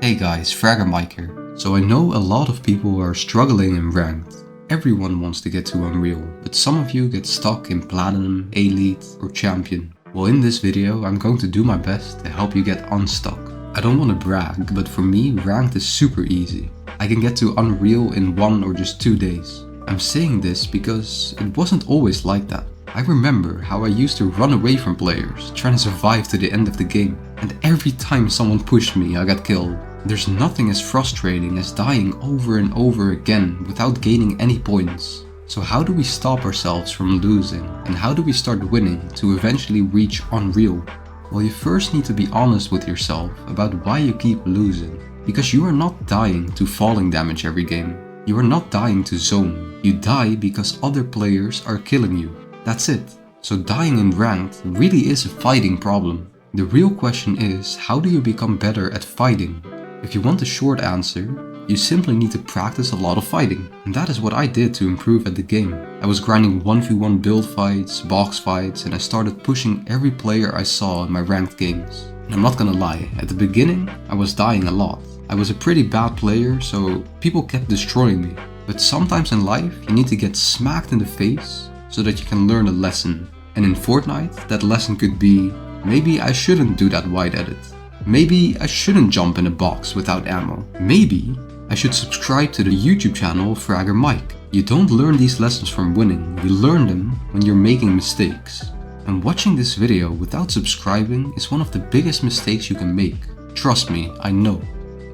Hey guys, Fragger Mike here. So I know a lot of people are struggling in ranked. Everyone wants to get to Unreal, but some of you get stuck in Platinum, Elite or Champion. Well, in this video I'm going to do my best to help you get unstuck. I don't want to brag, but for me ranked is super easy. I can get to Unreal in 1 or just 2 days. I'm saying this because it wasn't always like that. I remember how I used to run away from players, trying to survive to the end of the game. And every time someone pushed me, I got killed. There's nothing as frustrating as dying over and over again without gaining any points. So how do we stop ourselves from losing? And how do we start winning to eventually reach Unreal? Well, you first need to be honest with yourself about why you keep losing. Because you are not dying to falling damage every game. You are not dying to zone. You die because other players are killing you. That's it. So dying in ranked really is a fighting problem. The real question is, how do you become better at fighting? If you want a short answer, you simply need to practice a lot of fighting. And that is what I did to improve at the game. I was grinding 1v1 build fights, box fights, and I started pushing every player I saw in my ranked games. And I'm not gonna lie, at the beginning I was dying a lot. I was a pretty bad player, so people kept destroying me. But sometimes in life you need to get smacked in the face so that you can learn a lesson. And in Fortnite, that lesson could be, maybe I shouldn't do that wide edit. Maybe I shouldn't jump in a box without ammo. Maybe I should subscribe to the YouTube channel Fragger Mike. You don't learn these lessons from winning, you learn them when you're making mistakes. And watching this video without subscribing is one of the biggest mistakes you can make. Trust me, I know.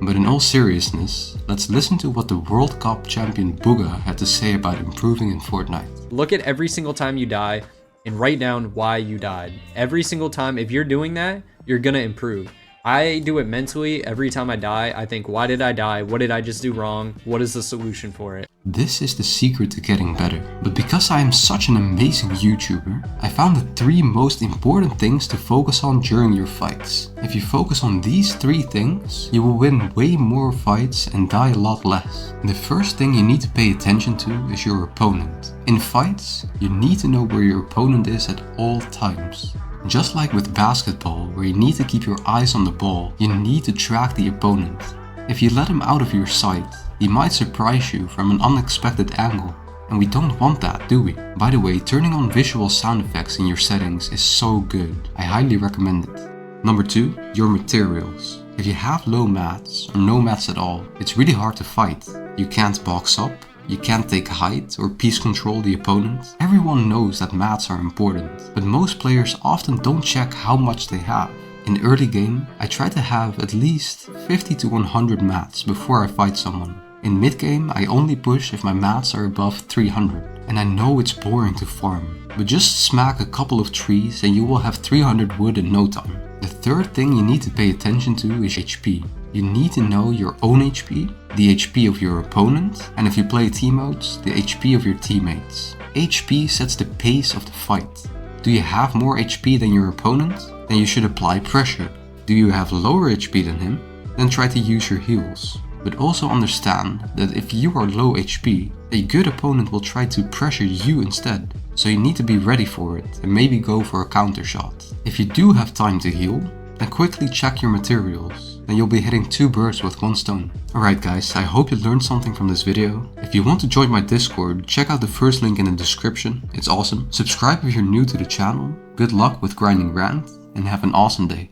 But in all seriousness, let's listen to what the World Cup champion Bugha had to say about improving in Fortnite. Look at every single time you die and write down why you died. Every single time, if you're doing that, you're gonna improve. I do it mentally. Every time I die, I think, why did I die? What did I just do wrong? What is the solution for it? This is the secret to getting better. But because I am such an amazing YouTuber, I found the 3 most important things to focus on during your fights. If you focus on these 3 things, you will win way more fights and die a lot less. The first thing you need to pay attention to is your opponent. In fights, you need to know where your opponent is at all times. Just like with basketball, where you need to keep your eyes on the ball, you need to track the opponent. If you let him out of your sight, he might surprise you from an unexpected angle. And we don't want that, do we? By the way, turning on visual sound effects in your settings is so good. I highly recommend it. Number 2, your materials. If you have low mats or no mats at all, it's really hard to fight. You can't box up. You can't take height or piece control the opponent. Everyone knows that mats are important, but most players often don't check how much they have. In early game, I try to have at least 50 to 100 mats before I fight someone. In mid game, I only push if my mats are above 300. And I know it's boring to farm, but just smack a couple of trees and you will have 300 wood in no time. The third thing you need to pay attention to is HP. You need to know your own HP, the HP of your opponent, and if you play team modes, the HP of your teammates. HP sets the pace of the fight. Do you have more HP than your opponent? Then you should apply pressure. Do you have lower HP than him? Then try to use your heals. But also understand that if you are low HP, a good opponent will try to pressure you instead. So you need to be ready for it and maybe go for a counter shot. If you do have time to heal, then quickly check your materials. Then you'll be hitting 2 birds with 1 stone. Alright guys, I hope you learned something from this video. If you want to join my Discord, check out the first link in the description. It's awesome. Subscribe if you're new to the channel. Good luck with grinding ranked and have an awesome day.